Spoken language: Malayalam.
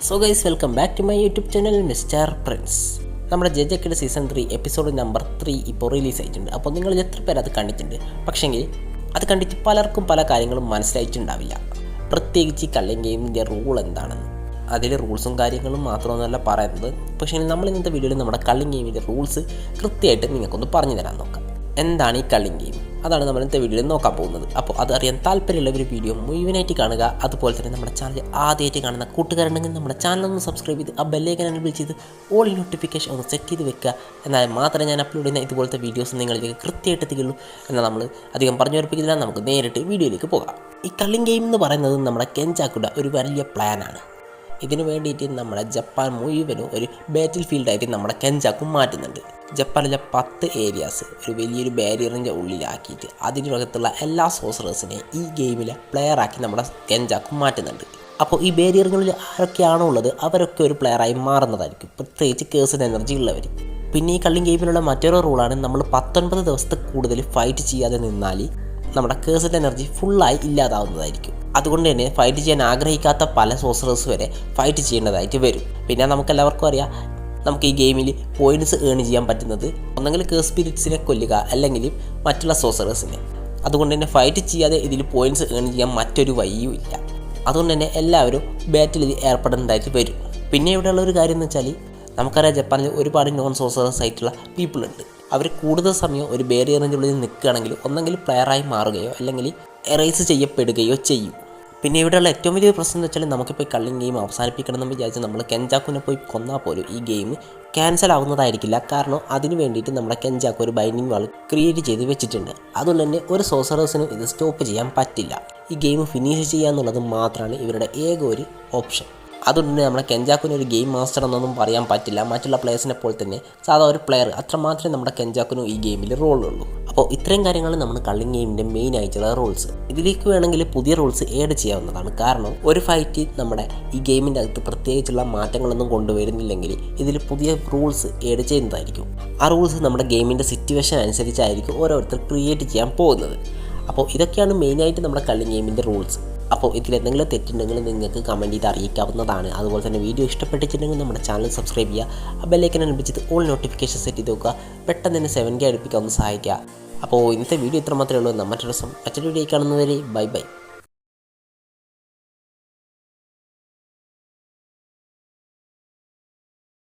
So guys, welcome back to my YouTube channel mister Prince. നമ്മുടെ ജഡ്ജക്കയുടെ സീസൺ 3 എപ്പിസോഡ് നമ്പർ 3 ഇപ്പോൾ റിലീസ് ആയിട്ടുണ്ട്. അപ്പോൾ നിങ്ങൾ എത്ര പേര് അത് കണ്ടിട്ടുണ്ട്? പക്ഷേങ്കിൽ അത് കണ്ടിട്ട് പലർക്കും പല കാര്യങ്ങളും മനസ്സിലായിട്ടുണ്ടാവില്ല. പ്രത്യേകിച്ച് ഈ കള്ളിങ് ഗെയിമിൻ്റെ റൂൾ എന്താണെന്ന്. അതിൽ റൂൾസും കാര്യങ്ങളും മാത്രമൊന്നുമല്ല പറയുന്നത്. പക്ഷേ നമ്മൾ ഇന്നത്തെ വീഡിയോയിൽ നമ്മുടെ കള്ളിങ് ഗെയിമിൻ്റെ റൂൾസ് കൃത്യമായിട്ട് നിങ്ങൾക്കൊന്ന് പറഞ്ഞു തരാൻ നോക്കാം. എന്താണ് ഈ കള്ളിങ് ഗെയിം? അതാണ് നമ്മൾ ഇന്നത്തെ വീഡിയോയിൽ നോക്കാൻ പോകുന്നത്. അപ്പോൾ അതറിയാൻ താല്പര്യമുള്ള ഒരു വീഡിയോ മുഴുവനായിട്ട് കാണുക. അതുപോലെ തന്നെ നമ്മുടെ ചാനൽ ആദ്യമായിട്ട് കാണുന്ന കൂട്ടുകാരുണ്ടെങ്കിൽ നമ്മുടെ ചാനലൊന്ന് സബ്സ്ക്രൈബ് ചെയ്ത് ആ ബെല്ലൈക്കൻ എനേബിൾ ചെയ്ത് ഓൾ നോട്ടിഫിക്കേഷൻ ഒന്ന് സെറ്റ് ചെയ്ത് വെക്കുക. എന്നാൽ മാത്രമേ ഞാൻ അപ്ലോഡ് ചെയ്യുന്ന ഇതുപോലത്തെ വീഡിയോസ് നിങ്ങളിലേക്ക് കൃത്യമായിട്ട് എത്തിക്കുള്ളൂ. എന്നാൽ നമ്മൾ അധികം പറഞ്ഞു ഉറപ്പിക്കുന്നില്ല, നമുക്ക് നേരിട്ട് വീഡിയോയിലേക്ക് പോകാം. ഈ കള്ളിങ് ഗെയിം എന്ന് പറയുന്നത് നമ്മുടെ കെഞ്ചാക്കുയുടെ ഒരു വലിയ പ്ലാനാണ്. ഇതിനു വേണ്ടിയിട്ട് നമ്മുടെ ജപ്പാൻ മുഴുവനും ഒരു ബാറ്റിൽ ഫീൽഡായിട്ട് നമ്മുടെ കെഞ്ചാക്കു മാറ്റുന്നുണ്ട്. ജപ്പാനിലെ 10 ഏരിയാസ് ഒരു വലിയൊരു ബാരിയറിൻ്റെ ഉള്ളിലാക്കിയിട്ട് അതിനകത്തുള്ള എല്ലാ സോസറേഴ്സിനെയും ഈ ഗെയിമിലെ പ്ലെയറാക്കി നമ്മുടെ കെഞ്ചാക്കു മാറ്റുന്നുണ്ട്. അപ്പോൾ ഈ ബാരിയറുകളിൽ ആരൊക്കെയാണോ ഉള്ളത് അവരൊക്കെ ഒരു പ്ലെയറായി മാറുന്നതായിരിക്കും, പ്രത്യേകിച്ച് കേഴ്സഡ് എനർജി ഉള്ളവർ. പിന്നെ ഈ കള്ളിങ് ഗെയിമിലുള്ള മറ്റൊരു റൂളാണ്, നമ്മൾ 19 ദിവസത്തെ കൂടുതൽ ഫൈറ്റ് ചെയ്യാതെ നിന്നാൽ നമ്മുടെ കേഴ്സഡ് എനർജി ഫുള്ളായി ഇല്ലാതാവുന്നതായിരിക്കും. അതുകൊണ്ട് തന്നെ ഫൈറ്റ് ചെയ്യാൻ ആഗ്രഹിക്കാത്ത പല സോസറേഴ്സ് വരെ ഫൈറ്റ് ചെയ്യേണ്ടതായിട്ട് വരും. പിന്നെ നമുക്കെല്ലാവർക്കും അറിയാം, നമുക്ക് ഈ ഗെയിമിൽ പോയിൻറ്റ്സ് ഏൺ ചെയ്യാൻ പറ്റുന്നത് ഒന്നെങ്കിൽ കേഴ്സ് സ്പിരിറ്റ്സിനെ കൊല്ലുക അല്ലെങ്കിൽ മറ്റുള്ള സോസറേഴ്സിനെ. അതുകൊണ്ട് തന്നെ ഫൈറ്റ് ചെയ്യാതെ ഇതിൽ പോയിൻറ്റ്സ് ഏൺ ചെയ്യാൻ മറ്റൊരു വഴിയും ഇല്ല. അതുകൊണ്ട് തന്നെ എല്ലാവരും ബാറ്റിൽ ഏർപ്പെടേണ്ടതായിട്ട് വരും. പിന്നെ ഇവിടെയുള്ള ഒരു കാര്യം എന്ന് വെച്ചാൽ, നമുക്കറിയാം ജപ്പാനിൽ ഒരുപാട് നോൺ സോസറേഴ്സ് ആയിട്ടുള്ള പീപ്പിൾ ഉണ്ട്. അവർ കൂടുതൽ സമയം ഒരു ബാരിയറിൻ്റെ ഉള്ളിൽ നിൽക്കുകയാണെങ്കിൽ ഒന്നെങ്കിൽ പ്ലെയറായി മാറുകയോ അല്ലെങ്കിൽ എറേസ് ചെയ്യപ്പെടുകയോ ചെയ്യും. പിന്നെ ഇവിടെയുള്ള ഏറ്റവും വലിയ പ്രശ്നം എന്ന് വെച്ചാൽ, നമുക്കിപ്പോൾ കള്ളിങ് ഗെയിം അവസാനിപ്പിക്കണം എന്ന് വിചാരിച്ച് നമ്മൾ കെഞ്ചാക്കുവിനെ പോയി കൊന്നാൽ പോലും ഈ ഗെയിം ക്യാൻസൽ ആവുന്നതായിരിക്കില്ല. കാരണം അതിന് വേണ്ടിയിട്ട് നമ്മുടെ കെഞ്ചാക്കു ഒരു ബൈൻഡിങ് വാൾ ക്രിയേറ്റ് ചെയ്ത് വെച്ചിട്ടുണ്ട്. അതുകൊണ്ട് തന്നെ ഒരു സോസറേഴ്സിനും ഇത് സ്റ്റോപ്പ് ചെയ്യാൻ പറ്റില്ല. ഈ ഗെയിം ഫിനിഷ് ചെയ്യുക എന്നുള്ളത് മാത്രമാണ് ഇവരുടെ ഏക ഒരു ഓപ്ഷൻ. അതുകൊണ്ട് തന്നെ നമ്മുടെ കെഞ്ചാക്കുവിന് ഒരു ഗെയിം മാസ്റ്റർ എന്നൊന്നും പറയാൻ പറ്റില്ല. മറ്റുള്ള പ്ലേയേഴ്സിനെ പോലെ തന്നെ സാധാ ഒരു പ്ലെയർ, അത്രമാത്രമേ നമ്മുടെ കെഞ്ചാക്കുവിനും ഈ ഗെയിമിൽ റോളുള്ളൂ. അപ്പോൾ ഇത്രയും കാര്യങ്ങൾ നമ്മൾ കള്ളിങ് ഗെയിമിൻ്റെ മെയിൻ ആയിട്ടുള്ള റൂൾസ്. ഇതിലേക്ക് വേണമെങ്കിൽ പുതിയ റൂൾസ് ആഡ് ചെയ്യാവുന്നതാണ്. കാരണം ഒരു ഫൈറ്റ് നമ്മുടെ ഈ ഗെയിമിൻ്റെ അകത്ത് പ്രത്യേകിച്ചുള്ള മാറ്റങ്ങളൊന്നും കൊണ്ടുവരുന്നില്ലെങ്കിൽ ഇതിൽ പുതിയ റൂൾസ് ആഡ് ചെയ്യുന്നതായിരിക്കും. ആ റൂൾസ് നമ്മുടെ ഗെയിമിൻ്റെ സിറ്റുവേഷൻ അനുസരിച്ചായിരിക്കും ഓരോരുത്തർ ക്രിയേറ്റ് ചെയ്യാൻ പോകുന്നത്. അപ്പോൾ ഇതൊക്കെയാണ് മെയിനായിട്ട് നമ്മുടെ കള്ളിങ് ഗെയിമിൻ്റെ റൂൾസ്. അപ്പോൾ ഇതിലെന്തെങ്കിലും തെറ്റുണ്ടെങ്കിൽ നിങ്ങൾക്ക് കമൻറ്റ് ചെയ്ത് അറിയിക്കാവുന്നതാണ്. അതുപോലെ തന്നെ വീഡിയോ ഇഷ്ടപ്പെട്ടിട്ടുണ്ടെങ്കിൽ നമ്മുടെ ചാനൽ സബ്സ്ക്രൈബ് ചെയ്യുക, ആ ബെല്ലൈക്കൻ അനുസരിച്ച് ഓൾ നോട്ടിഫിക്കേഷൻ സെറ്റ് ചെയ്ത് നോക്കുക. പെട്ടെന്ന് തന്നെ 7K അടുപ്പിക്കാൻ ഒന്ന് സഹായിക്കുക. അപ്പോൾ ഇന്നത്തെ വീഡിയോ ഇത്ര മാത്രമേ ഉള്ളൂ. മറ്റൊരു ദിവസം മറ്റൊരു വീഡിയോ കാണുന്നവരെ ബൈ ബൈ.